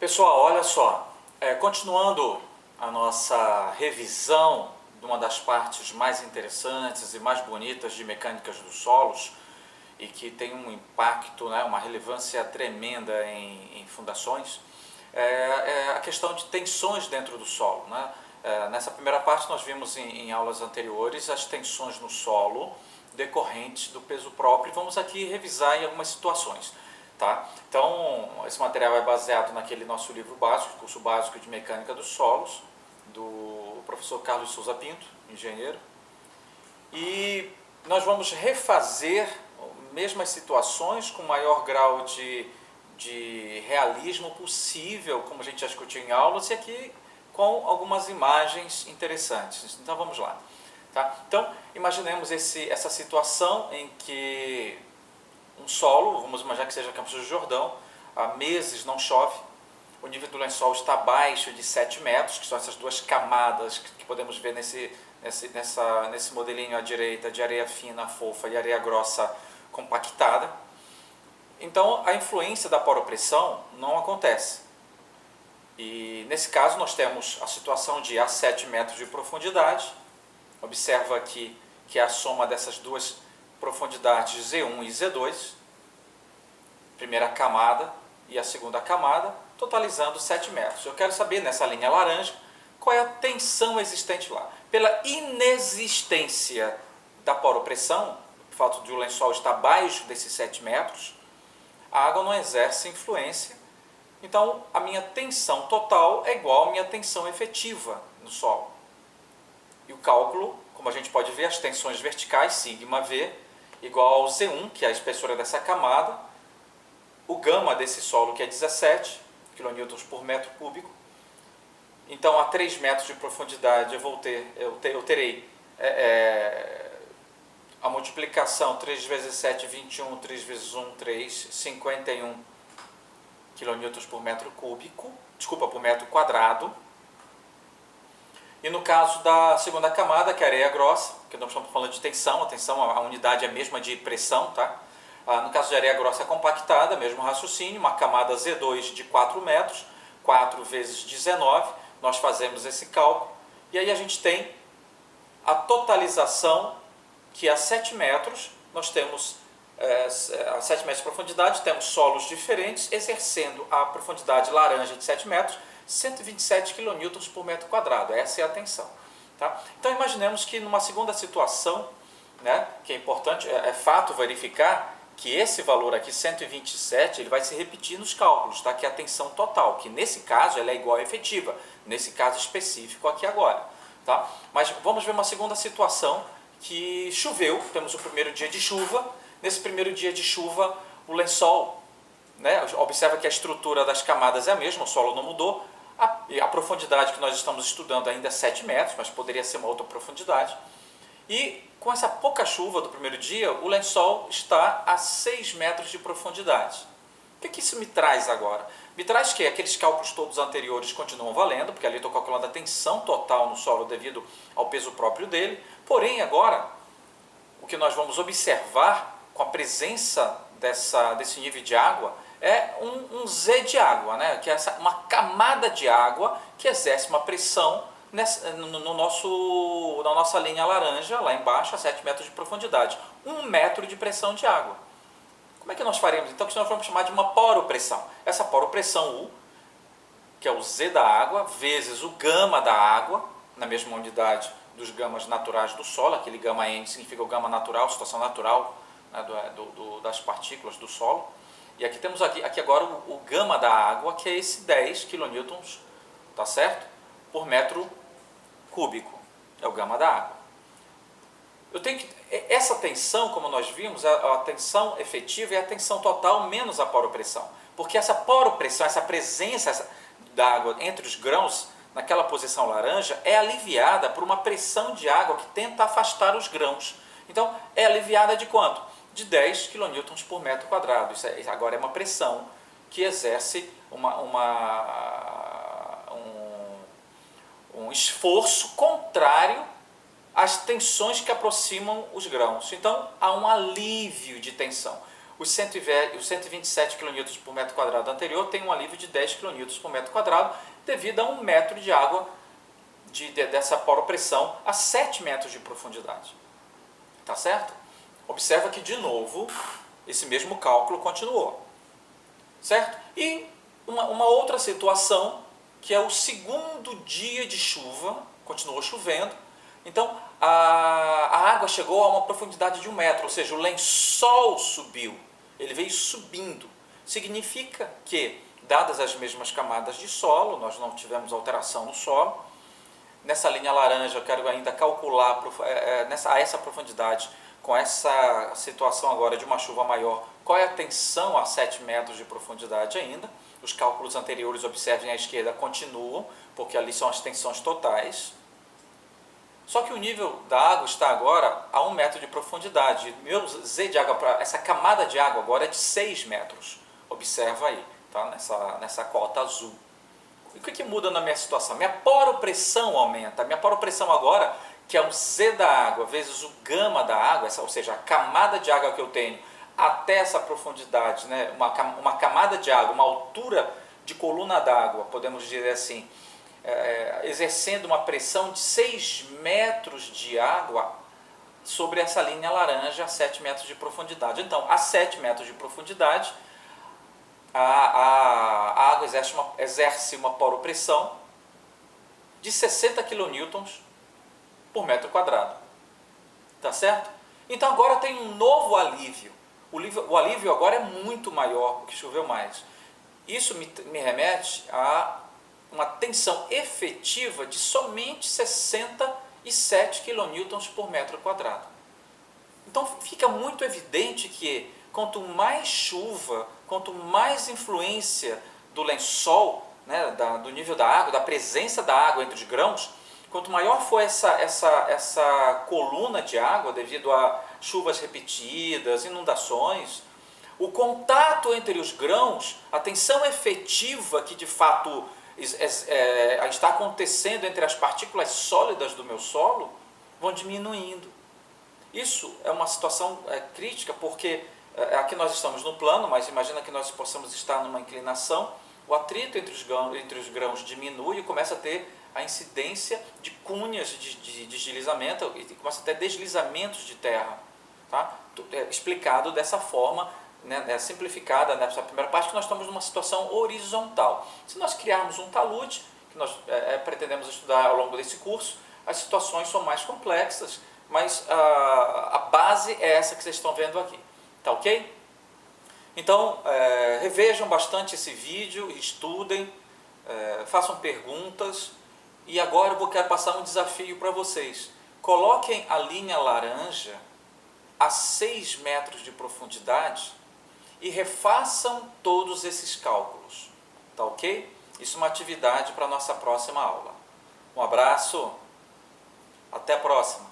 Pessoal, olha só, continuando a nossa revisão de uma das partes mais interessantes e mais bonitas de mecânicas dos solos e que tem um impacto, né, uma relevância tremenda em fundações, é a questão de tensões dentro do solo, né? Nessa primeira parte nós vimos em aulas anteriores as tensões no solo decorrentes do peso próprio e vamos aqui revisar em algumas situações. Tá? Então, esse material é baseado naquele nosso livro básico, curso básico de mecânica dos solos, do professor Carlos Souza Pinto, engenheiro. E nós vamos refazer mesmas situações com o maior grau de realismo possível, como a gente já discutiu em aulas, e aqui com algumas imagens interessantes. Então vamos lá. Tá? Então, imaginemos essa situação em que um solo, vamos imaginar que seja Campos do Jordão, há meses não chove, o nível do lençol está abaixo de 7 metros, que são essas duas camadas que podemos ver nesse modelinho à direita, de areia fina, fofa e areia grossa compactada. Então a influência da poropressão não acontece. E nesse caso nós temos a situação de a 7 metros de profundidade. Observa aqui que é a soma dessas duas profundidades Z1 e Z2, primeira camada e a segunda camada, totalizando 7 metros. Eu quero saber, nessa linha laranja, qual é a tensão existente lá. Pela inexistência da poropressão, o fato de o lençol estar abaixo desses 7 metros, a água não exerce influência, então a minha tensão total é igual à minha tensão efetiva no solo. E o cálculo, como a gente pode ver, as tensões verticais, σV, igual ao Z1, que é a espessura dessa camada, o gama desse solo, que é 17 kN por metro cúbico. Então, a 3 metros de profundidade eu terei a multiplicação 3 vezes 7, 21, 3 vezes 1, 3, 51 kN por metro cúbico, por metro quadrado. E no caso da segunda camada, que é a areia grossa, que nós estamos falando de tensão, a unidade é a mesma de pressão, tá? No caso de areia grossa compactada, mesmo raciocínio, uma camada Z2 de 4 metros, 4 vezes 19, nós fazemos esse cálculo, e aí a gente tem a totalização que a 7 metros, nós temos a 7 metros de profundidade, temos solos diferentes, exercendo a profundidade laranja de 7 metros, 127 kN por metro quadrado, essa é a tensão. Tá? Então imaginemos que numa segunda situação, né, que é importante, é fato verificar que esse valor aqui, 127, ele vai se repetir nos cálculos, tá? Que é a tensão total, que nesse caso ela é igual à efetiva, nesse caso específico aqui agora. Tá? Mas vamos ver uma segunda situação que choveu, temos o primeiro dia de chuva, nesse primeiro dia de chuva o lençol, né, observa que a estrutura das camadas é a mesma, o solo não mudou, a profundidade que nós estamos estudando ainda é 7 metros, mas poderia ser uma outra profundidade. E com essa pouca chuva do primeiro dia, o lençol está a 6 metros de profundidade. O que isso me traz agora? Me traz que aqueles cálculos todos anteriores continuam valendo, porque ali eu estou calculando a tensão total no solo devido ao peso próprio dele. Porém, agora, o que nós vamos observar com a presença desse nível de água é um Z de água, né? Que é uma camada de água que exerce uma pressão na nossa linha laranja, lá embaixo, a 7 metros de profundidade. 1 metro de pressão de água. Como é que nós faremos? Então, que nós vamos chamar de uma poropressão. Essa poropressão U, que é o Z da água, vezes o gama da água, na mesma unidade dos gamas naturais do solo, aquele gama N significa o gama natural, situação natural, né, das partículas do solo. E aqui temos aqui agora o gama da água, que é esse 10 kN, tá certo? Por metro cúbico, é o gama da água. Essa tensão, como nós vimos, a tensão efetiva é a tensão total menos a poropressão. Porque essa poropressão, essa presença da água entre os grãos, naquela posição laranja, é aliviada por uma pressão de água que tenta afastar os grãos. Então, é aliviada de quanto? De 10 kN por metro quadrado. Isso agora é uma pressão que exerce um esforço contrário às tensões que aproximam os grãos. Então, há um alívio de tensão. os 127 kN por metro quadrado anterior tem um alívio de 10 kN por metro quadrado devido a 1 metro de água dessa poropressão a 7 metros de profundidade. Tá certo? Observa que, de novo, esse mesmo cálculo continuou. Certo? E uma outra situação, que é o segundo dia de chuva, continuou chovendo, então a água chegou a uma profundidade de 1 metro, ou seja, o lençol subiu, ele veio subindo. Significa que, dadas as mesmas camadas de solo, nós não tivemos alteração no solo. Nessa linha laranja eu quero ainda calcular a essa profundidade, com essa situação agora de uma chuva maior, qual é a tensão a 7 metros de profundidade ainda. Os cálculos anteriores, observem à esquerda, continuam, porque ali são as tensões totais. Só que o nível da água está agora a 1 metro de profundidade. Meu Z de água, essa camada de água agora é de 6 metros. Observa aí, tá? nessa cota azul. E o que muda na minha situação? Minha poropressão aumenta. Minha poropressão agora, que é o Z da água vezes o gama da água, ou seja, a camada de água que eu tenho até essa profundidade, né? uma camada de água, uma altura de coluna d'água, podemos dizer assim, exercendo uma pressão de 6 metros de água sobre essa linha laranja a 7 metros de profundidade. Então, a 7 metros de profundidade, a água exerce uma poropressão de 60 kN por metro quadrado. Tá certo? Então agora tem um novo alívio. O alívio agora é muito maior, porque choveu mais. Isso me remete a uma tensão efetiva de somente 67 kN por metro quadrado. Então fica muito evidente que quanto mais chuva, quanto mais influência do lençol, né, do nível da água, da presença da água entre os grãos, quanto maior for essa coluna de água devido a chuvas repetidas, inundações, o contato entre os grãos, a tensão efetiva que de fato está acontecendo entre as partículas sólidas do meu solo, vão diminuindo. Isso é uma situação crítica, porque aqui nós estamos no plano, mas imagina que nós possamos estar numa inclinação, o atrito entre os grãos diminui e começa a ter a incidência de cunhas de deslizamento, e começa a ter deslizamentos de terra. Tá? Explicado dessa forma, né, simplificada nessa primeira parte, que nós estamos numa situação horizontal. Se nós criarmos um talude, que nós pretendemos estudar ao longo desse curso, as situações são mais complexas, mas a base é essa que vocês estão vendo aqui. Tá ok? Então, revejam bastante esse vídeo, estudem, façam perguntas. E agora eu quero passar um desafio para vocês. Coloquem a linha laranja a 6 metros de profundidade e refaçam todos esses cálculos. Tá ok? Isso é uma atividade para a nossa próxima aula. Um abraço, até a próxima.